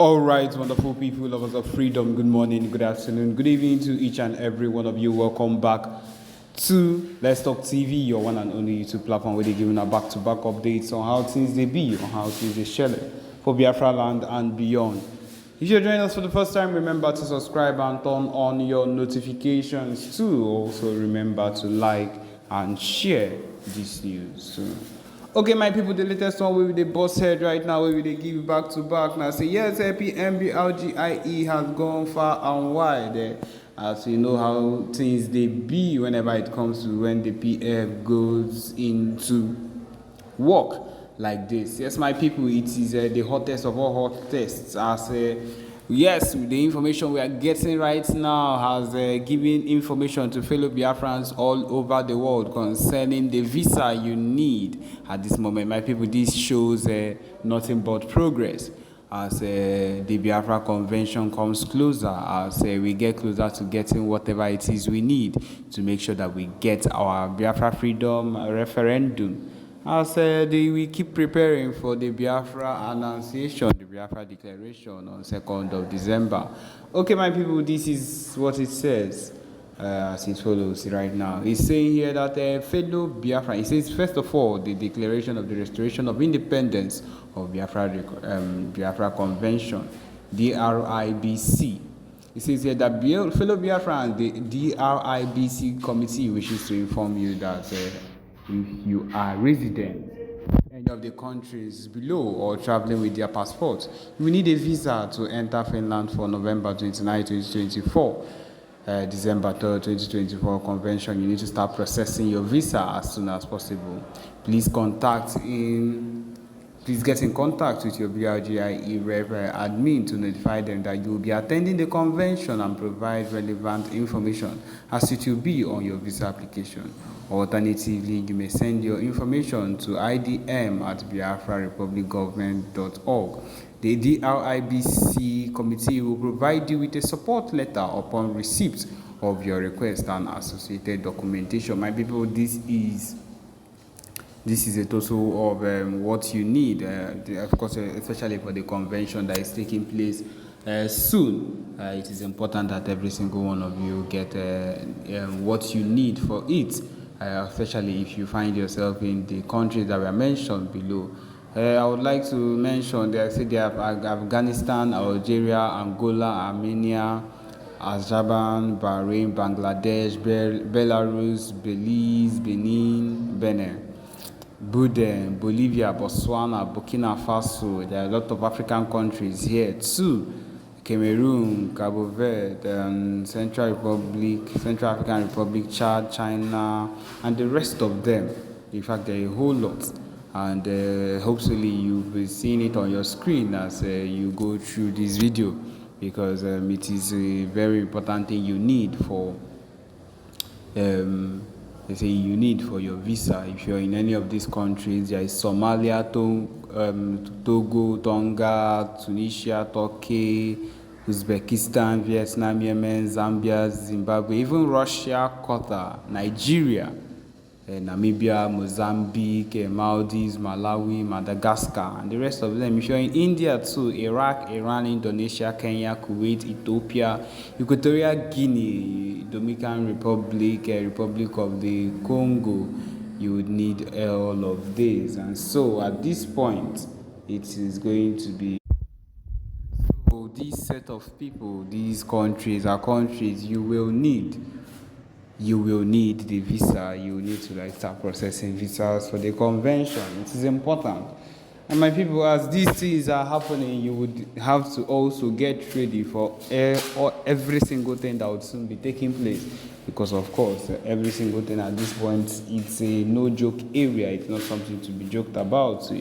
All right, wonderful people, lovers of freedom. Good morning, good afternoon, good evening to each and every one of you. Welcome back to Let's Talk TV, your one and only YouTube platform where they're giving a back-to-back updates on how things they be, on how things they shell for Biafra land and beyond. If you're joining us for the first time, remember to subscribe and turn on your notifications too. Also, remember to like and share this news too. Okay, my people, the latest one with the boss head right now, where they give back to back. Now say yes, MBLGIE has gone far and wide. As you know how things they be whenever it comes to when the PF goes into work like this. Yes, my people, it is the hottest of all hot tests. As yes, the information we are getting right now has given information to fellow Biafrans all over the world concerning the visa you need at this moment. My people, this shows nothing but progress as the Biafra Convention comes closer, as we get closer to getting whatever it is we need to make sure that we get our Biafra freedom referendum. As we keep preparing for the Biafra Annunciation, the Biafra Declaration on 2nd of December. Okay, my people, this is what it says as it follows right now. It's saying here that fellow Biafra, it says, first of all, the Declaration of the Restoration of Independence of Biafra Convention, DRIBC. It says here that fellow Biafra, the DRIBC committee wishes to inform you that if you are resident in any of the countries below or traveling with their passport, you will need a visa to enter Finland for November 29, 2024. December 3rd, 2024 convention. You need to start processing your visa as soon as possible. Please get in contact with your BRGIE rep admin to notify them that you will be attending the convention and provide relevant information as it will be on your visa application. Alternatively, you may send your information to idm@biafrarepublicgovernment.org. The DRIBC committee will provide you with a support letter upon receipt of your request and associated documentation. My people, this is a total of what you need, of course, especially for the convention that is taking place soon. It is important that every single one of you get what you need for it, especially if you find yourself in the countries that were mentioned below. I would like to mention they have Afghanistan, Algeria, Angola, Armenia, Azerbaijan, Bahrain, Bangladesh, Belarus, Belize, Benin, Bhutan, Bolivia, Botswana, Burkina Faso. There are a lot of African countries here too. Cameroon, Cabo Verde, Central African Republic, Chad, China, and the rest of them. In fact, there are a whole lot. And hopefully you'll be seeing it on your screen as you go through this video, because it is a very important thing you need for your visa. If you're in any of these countries, there is Somalia, Togo, Tonga, Tunisia, Turkey, Uzbekistan, Vietnam, Yemen, Zambia, Zimbabwe, even Russia, Qatar, Nigeria, Namibia, Mozambique, Maldives, Malawi, Madagascar, and the rest of them. If you're in India too, Iraq, Iran, Indonesia, Kenya, Kuwait, Ethiopia, Equatorial Guinea, Dominican Republic, Republic of the Congo, you would need all of these. And so at this point, it is going to be this set of people, these countries are countries you will need the visa. You need to start processing visas for the convention. It is important. And my people, as these things are happening, you would have to also get ready for every single thing that would soon be taking place, because of course every single thing at this point, it's a no joke area. It's not something to be joked about. So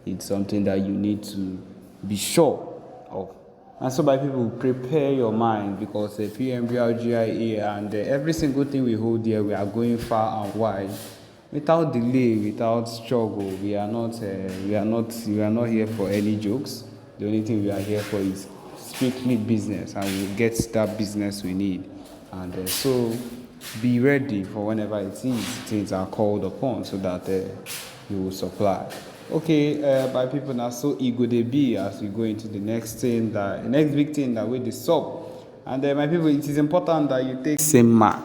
it's something that you need to be sure of. And so, by people, prepare your mind, because the PMBRGIA and every single thing we hold here, we are going far and wide, without delay, without struggle. We are not here for any jokes. The only thing we are here for is strictly business, and we'll get that business we need. And so, be ready for whenever it is things are called upon, so that you will supply. Okay, my people now so eager they be as we go into the next thing that the next big thing that we dissolve. And my people, it is important that you take same man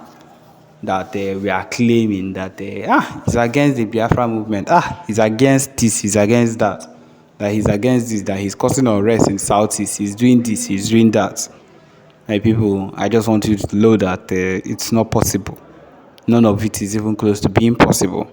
that we are claiming that he's against the Biafra movement. He's against this, he's against that he's against this, that he's causing unrest in Southeast, he's doing this, he's doing that. My people, I just want you to know that it's not possible. None of it is even close to being possible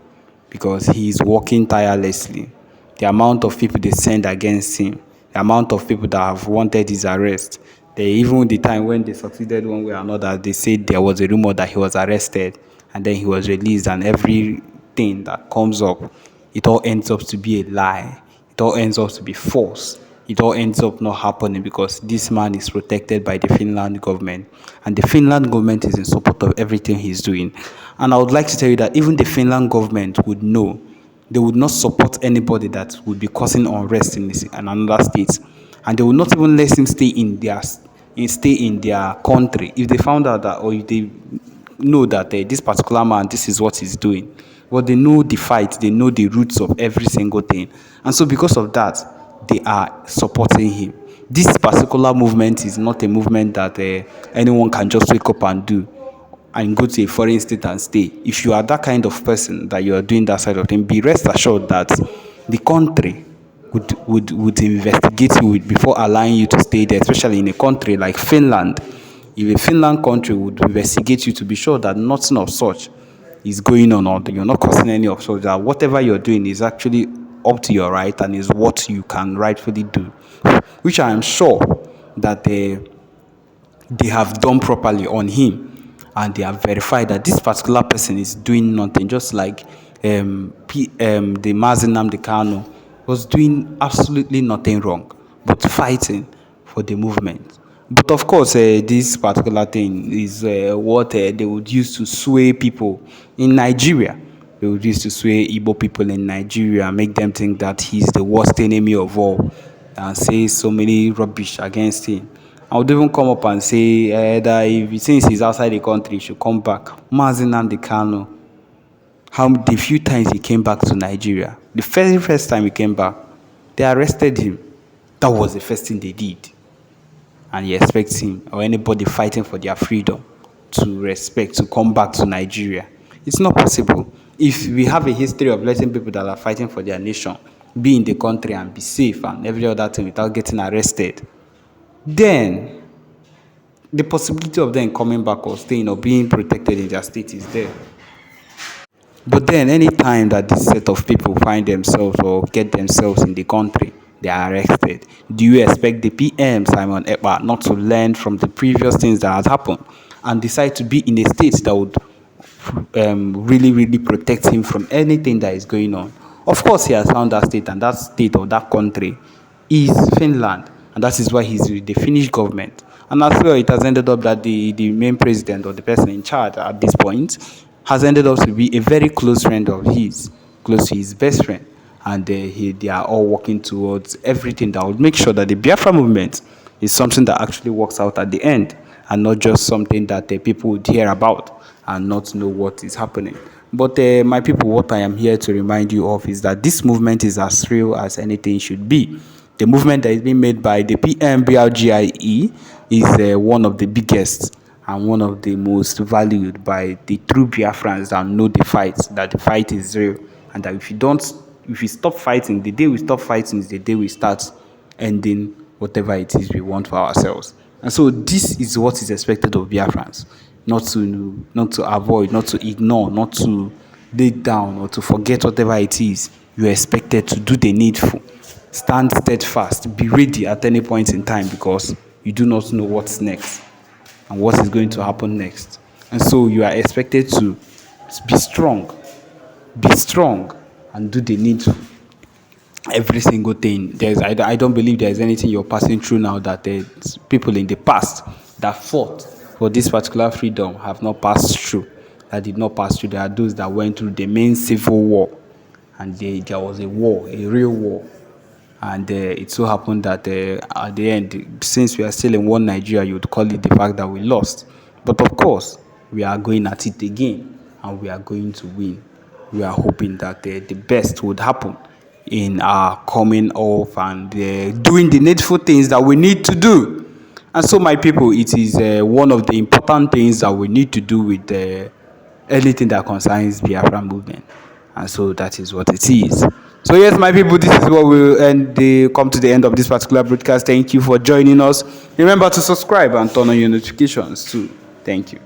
because he is working tirelessly. The amount of people they send against him, the amount of people that have wanted his arrest, even the time when they succeeded one way or another, they said there was a rumor that he was arrested and then he was released, and everything that comes up, it all ends up to be a lie. It all ends up to be false. It all ends up not happening because this man is protected by the Finland government, and the Finland government is in support of everything he's doing. And I would like to tell you that even the Finland government would know they would not support anybody that would be causing unrest in another state, and they will not even let him stay in their country if they found out that, or if they know that this particular man, this is what he's doing. But they know the fight, they know the roots of every single thing. And so because of that, they are supporting him. This particular movement is not a movement that anyone can just wake up and do and go to a foreign state and stay. If you are that kind of person that you are doing that side of thing, be rest assured that the country would investigate you before allowing you to stay there, especially in a country like Finland. If a Finland country would investigate you to be sure that nothing of such is going on, or you're not causing any of such, that whatever you're doing is actually up to your right and is what you can rightfully do, which I am sure that they have done properly on him, and they have verified that this particular person is doing nothing, just like the Mazinam the Kano was doing absolutely nothing wrong but fighting for the movement. But of course, this particular thing is what they would use to sway people in Nigeria. They would use to sway Igbo people in Nigeria, make them think that he's the worst enemy of all, and say so many rubbish against him. I would even come up and say that if since he's outside the country, he should come back. Mazin Nnamdi Kanu, how the few times he came back to Nigeria, the very first time he came back, they arrested him. That was the first thing they did. And you expect him or anybody fighting for their freedom to respect, to come back to Nigeria. It's not possible. If we have a history of letting people that are fighting for their nation be in the country and be safe and every other thing without getting arrested, then the possibility of them coming back or staying or being protected in their state is there. But then, any time that this set of people find themselves or get themselves in the country, they are arrested. Do you expect the PM, Simon Ekpa, not to learn from the previous things that has happened and decide to be in a state that would really, really protect him from anything that is going on? Of course, he has found that state, and that state or that country is Finland, and that is why he's with the Finnish government. And as well, it has ended up that the main president or the person in charge at this point has ended up to be a very close friend of his, close to his best friend. And they are all working towards everything that would make sure that the Biafra movement is something that actually works out at the end, and not just something that people would hear about and not know what is happening. But my people, what I am here to remind you of is that this movement is as real as anything should be. The movement that is being made by the PMBRGIE is one of the biggest and one of the most valued by the true Biafrans that know that the fight is real, and that if we stop fighting, the day we stop fighting is the day we start ending whatever it is we want for ourselves. And so this is what is expected of Biafrans, not to avoid, not to ignore, not to lay down or to forget whatever it is. You are expected to do the needful. Stand steadfast, be ready at any point in time, because you do not know what's next and what is going to happen next. And so you are expected to be strong, and do the needful. Every single thing. I don't believe there's anything you're passing through now that there's people in the past that fought for this particular freedom have not passed through, that did not pass through. There are those that went through the main civil war, and there was a war, a real war. And it so happened that at the end, since we are still in one Nigeria, you would call it the fact that we lost. But of course, we are going at it again, and we are going to win. We are hoping that the best would happen in our coming off and doing the needful things that we need to do. And so, my people, it is one of the important things that we need to do with anything that concerns Biafra movement. And so that is what it is. So yes, my people, this is what we'll come to the end of this particular broadcast. Thank you for joining us. Remember to subscribe and turn on your notifications too. Thank you.